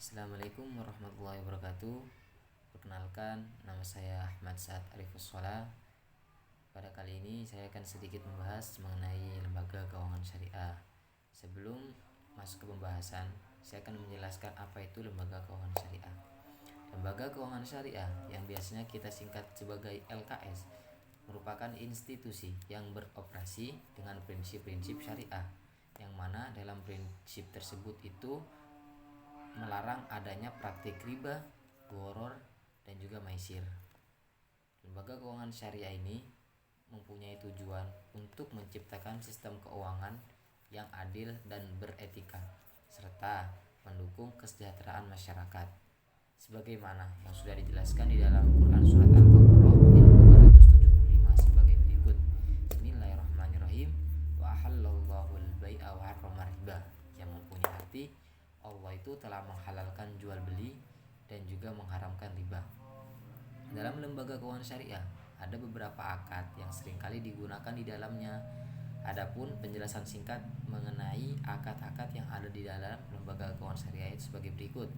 Assalamualaikum warahmatullahi wabarakatuh. Perkenalkan, nama saya Ahmad Saad Arifus Shola. Pada kali ini saya akan sedikit membahas mengenai lembaga keuangan syariah. Sebelum masuk ke pembahasan, saya akan menjelaskan apa itu lembaga keuangan syariah. Lembaga keuangan syariah yang biasanya kita singkat sebagai LKS merupakan institusi yang beroperasi dengan prinsip-prinsip syariah, yang mana dalam prinsip tersebut itu melarang adanya praktik riba, gharar, dan juga maisir. Lembaga keuangan syariah ini mempunyai tujuan untuk menciptakan sistem keuangan yang adil dan beretika, serta mendukung kesejahteraan masyarakat. Sebagaimana yang sudah dijelaskan di dalam Quran Surat Al-Baqarah ayat 275 sebagai berikut. Bismillahirrahmanirrahim. Wa ahallallahu al-bai'a wa harrama riba, yang mempunyai arti Allah itu telah menghalalkan jual beli dan juga mengharamkan riba. Dalam lembaga keuangan syariah ada beberapa akad yang seringkali digunakan di dalamnya. Adapun penjelasan singkat mengenai akad-akad yang ada di dalam lembaga keuangan syariah itu sebagai berikut.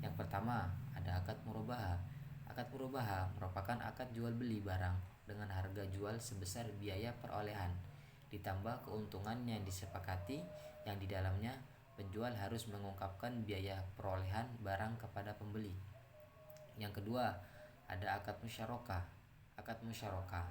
Yang pertama, ada akad murabahah. Akad murabahah merupakan akad jual beli barang dengan harga jual sebesar biaya perolehan ditambah keuntungan yang disepakati, yang di dalamnya penjual harus mengungkapkan biaya perolehan barang kepada pembeli. Yang kedua, ada akad musyarakah. Akad musyarakah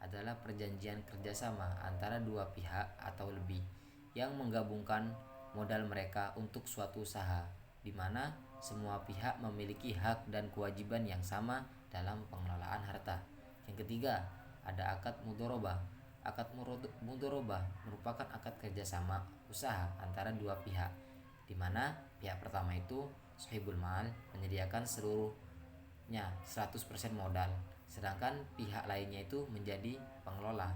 adalah perjanjian kerjasama antara dua pihak atau lebih yang menggabungkan modal mereka untuk suatu usaha, di mana semua pihak memiliki hak dan kewajiban yang sama dalam pengelolaan harta. Yang ketiga, ada akad mudharabah. Akad mudharabah merupakan akad kerjasama usaha antara dua pihak, di mana pihak pertama itu sahibul mal menyediakan seluruhnya 100% modal, sedangkan pihak lainnya itu menjadi pengelola.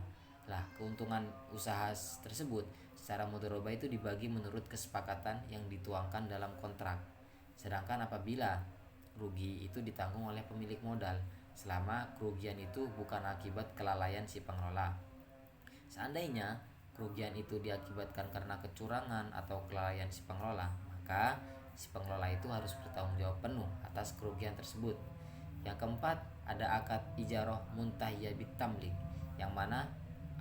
Lah, keuntungan usaha tersebut secara mudharabah itu dibagi menurut kesepakatan yang dituangkan dalam kontrak. Sedangkan apabila rugi itu ditanggung oleh pemilik modal selama kerugian itu bukan akibat kelalaian si pengelola. Seandainya kerugian itu diakibatkan karena kecurangan atau kelalaian si pengelola, maka si pengelola itu harus bertanggung jawab penuh atas kerugian tersebut. Yang keempat, ada akad ijarah muntahiyah bitamlik, yang mana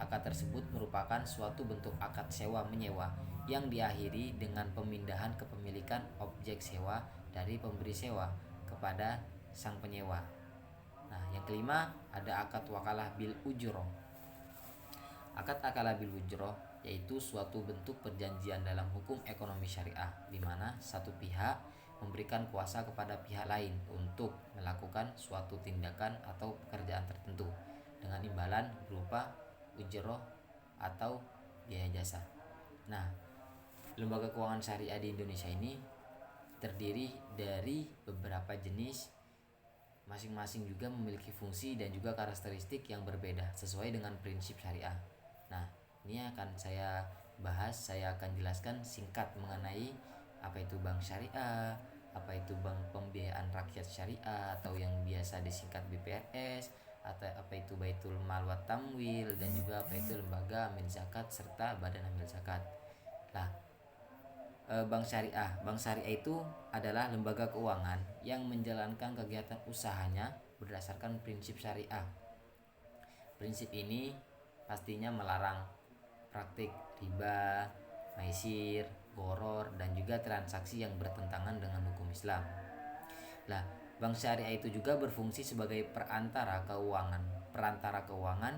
akad tersebut merupakan suatu bentuk akad sewa menyewa yang diakhiri dengan pemindahan kepemilikan objek sewa dari pemberi sewa kepada sang penyewa. Nah, yang kelima, ada akad wakalah bil ujroh. Akad wakalah bil ujroh yaitu suatu bentuk perjanjian dalam hukum ekonomi syariah, di mana satu pihak memberikan kuasa kepada pihak lain untuk melakukan suatu tindakan atau pekerjaan tertentu dengan imbalan berupa ujroh atau biaya jasa. Nah, lembaga keuangan syariah di Indonesia ini terdiri dari beberapa jenis, masing-masing juga memiliki fungsi dan juga karakteristik yang berbeda sesuai dengan prinsip syariah. Nah, ini akan saya bahas, saya akan jelaskan singkat mengenai apa itu bank syariah, apa itu bank pembiayaan rakyat syariah atau yang biasa disingkat BPRS, atau apa itu Baitul Mal wa Tamwil, dan juga apa itu lembaga amil zakat serta badan amil zakat. Nah, bank syariah itu adalah lembaga keuangan yang menjalankan kegiatan usahanya berdasarkan prinsip syariah. Prinsip ini pastinya melarang praktik riba, maisir, gharar, dan juga transaksi yang bertentangan dengan hukum Islam. Nah, bank syariah itu juga berfungsi sebagai perantara keuangan. Perantara keuangan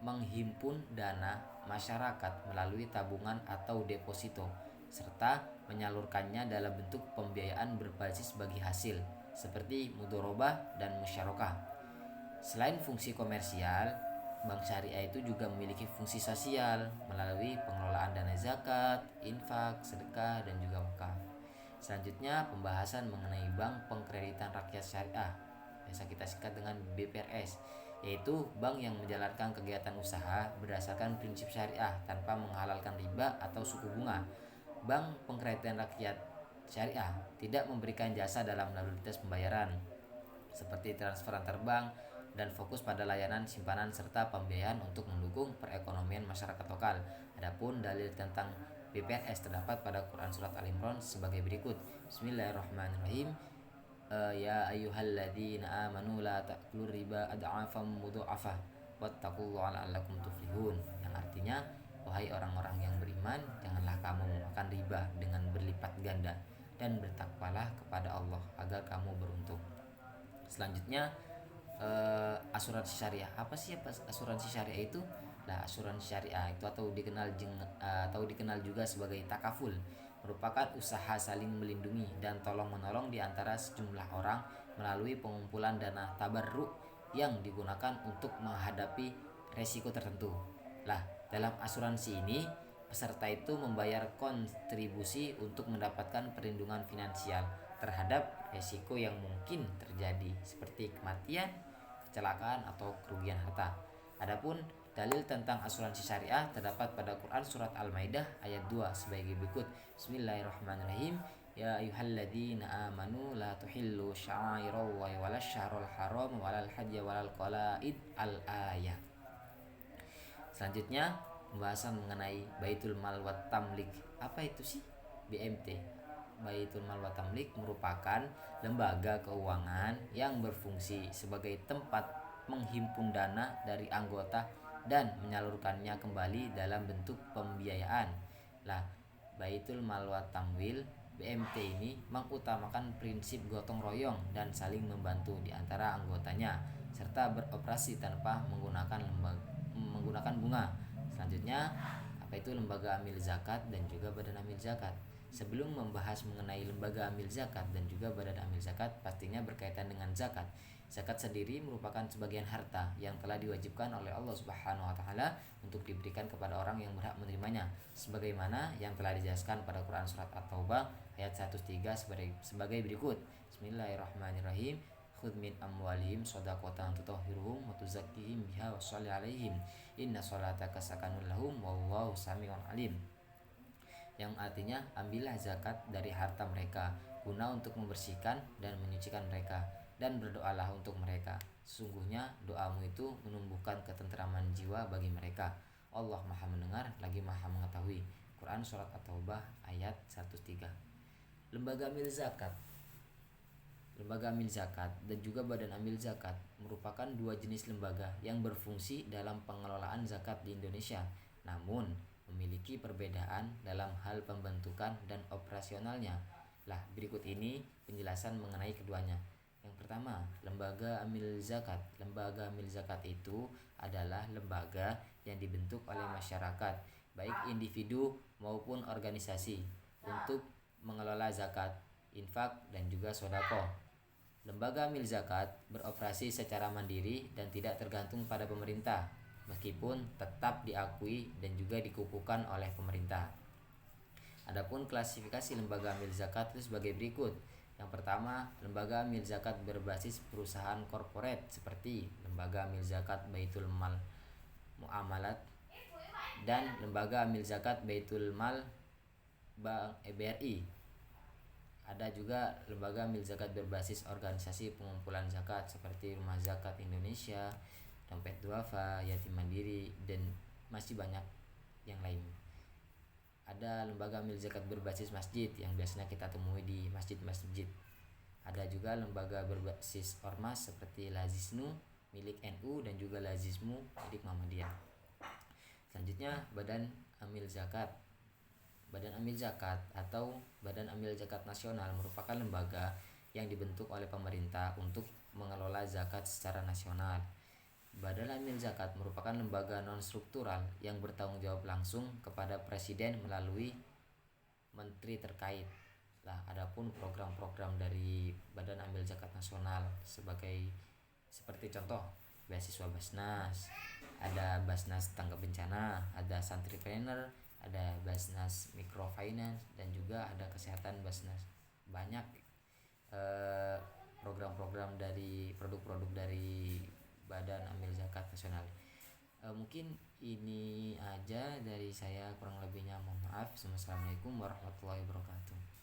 menghimpun dana masyarakat melalui tabungan atau deposito, serta menyalurkannya dalam bentuk pembiayaan berbasis bagi hasil seperti mudharabah dan musyarakah. Selain fungsi komersial, bank syariah itu juga memiliki fungsi sosial melalui pengelolaan dana zakat, infak, sedekah, dan juga wakaf. Selanjutnya, pembahasan mengenai bank pengkreditan rakyat syariah, biasa kita singkat dengan BPRS, yaitu bank yang menjalankan kegiatan usaha berdasarkan prinsip syariah tanpa menghalalkan riba atau suku bunga. Bank pengkreditan rakyat syariah tidak memberikan jasa dalam lalu lintas pembayaran seperti transfer antar bank, dan fokus pada layanan simpanan serta pembiayaan untuk mendukung perekonomian masyarakat lokal. Adapun dalil tentang BPRS terdapat pada Quran surat Al Imran sebagai berikut. Bismillahirrahmanirrahim. Ya ayyuhalladzina amanu la ta'kulur riba ad'afam mudha'afa wattaqullaha la'allakum tuflihun, yang artinya, wahai orang-orang yang beriman, janganlah kamu memakan riba dengan berlipat ganda, dan bertakwalah kepada Allah agar kamu beruntung. Selanjutnya, asuransi syariah. Apa sih asuransi syariah itu? Nah, asuransi syariah itu atau dikenal juga sebagai takaful, merupakan usaha saling melindungi dan tolong menolong di antara sejumlah orang melalui pengumpulan dana tabarruk yang digunakan untuk menghadapi resiko tertentu. Lah, dalam asuransi ini peserta itu membayar kontribusi untuk mendapatkan perlindungan finansial terhadap resiko yang mungkin terjadi seperti kematian, kecelakaan atau kerugian harta. Adapun dalil tentang asuransi syariah terdapat pada Quran surat Al-Maidah ayat 2 sebagai berikut. Bismillahirrahmanirrahim. Ya ayyuhalladzina amanu la tuhillu sya'airallahi wala syahrul haram walal hajja walal qalaid al-ayah. Selanjutnya, pembahasan mengenai Baitul Mal wa Tamlik. Apa itu sih BMT? Baitul Mal wa Tamlik merupakan lembaga keuangan yang berfungsi sebagai tempat menghimpun dana dari anggota dan menyalurkannya kembali dalam bentuk pembiayaan. Lah, Baitul Mal wa Tamwil BMT ini mengutamakan prinsip gotong royong dan saling membantu di antara anggotanya serta beroperasi tanpa menggunakan bunga. Selanjutnya, apa itu lembaga amil zakat dan juga badan amil zakat? Sebelum membahas mengenai lembaga amil zakat dan juga badan amil zakat, pastinya berkaitan dengan zakat. Zakat sendiri merupakan sebagian harta yang telah diwajibkan oleh Allah Subhanahu wa taala untuk diberikan kepada orang yang berhak menerimanya, sebagaimana yang telah dijelaskan pada Quran surat At-Taubah ayat 103 sebagai berikut. Bismillahirrahmanirrahim. Khudh min amwalihim shadaqatan tutahhiruhum wa tuzakkihim biha wa shalli alaihim inna sholataka sakanun lahum wallahu samiun alim, yang artinya, ambillah zakat dari harta mereka guna untuk membersihkan dan menyucikan mereka, dan berdoalah untuk mereka. Sesungguhnya doamu itu menumbuhkan ketenteraman jiwa bagi mereka. Allah Maha mendengar lagi Maha mengetahui. Quran surat At-Taubah ayat 103. Lembaga amil zakat. Lembaga amil zakat dan juga badan amil zakat merupakan dua jenis lembaga yang berfungsi dalam pengelolaan zakat di Indonesia, namun memiliki perbedaan dalam hal pembentukan dan operasionalnya. Lah, berikut ini penjelasan mengenai keduanya. Yang pertama, lembaga amil zakat. Lembaga amil zakat itu adalah lembaga yang dibentuk oleh masyarakat, baik individu maupun organisasi, untuk mengelola zakat, infak, dan juga sodako. Lembaga amil zakat beroperasi secara mandiri dan tidak tergantung pada pemerintah, meskipun tetap diakui dan juga dikukuhkan oleh pemerintah. Adapun klasifikasi lembaga amil zakat itu sebagai berikut. Yang pertama, lembaga amil zakat berbasis perusahaan korporat seperti lembaga amil zakat Baitul Mal Muamalat dan lembaga amil zakat Baitul Mal Bank BRI. Ada juga lembaga amil zakat berbasis organisasi pengumpulan zakat seperti Rumah Zakat Indonesia, Dompet Duafa, Yatim Mandiri, dan masih banyak yang lain. Ada lembaga amil zakat berbasis masjid yang biasanya kita temui di masjid-masjid. Ada juga lembaga berbasis ormas seperti Lazisnu milik NU dan juga Lazismu milik Muhammadiyah. Selanjutnya, badan amil zakat. Badan amil zakat atau Badan Amil Zakat Nasional merupakan lembaga yang dibentuk oleh pemerintah untuk mengelola zakat secara nasional. Badan Amil Zakat merupakan lembaga non-struktural yang bertanggung jawab langsung kepada Presiden melalui menteri terkait. Lah, adapun program-program dari Badan Amil Zakat Nasional seperti contoh beasiswa Basnas, ada Basnas Tanggap Bencana, ada Santripreneur, ada Basnas Microfinance, dan juga ada kesehatan Basnas. Banyak program-program dari produk-produk dari Badan Amil Zakat Nasional. Mungkin ini aja dari saya, kurang lebihnya mohon maaf. Assalamualaikum warahmatullahi wabarakatuh.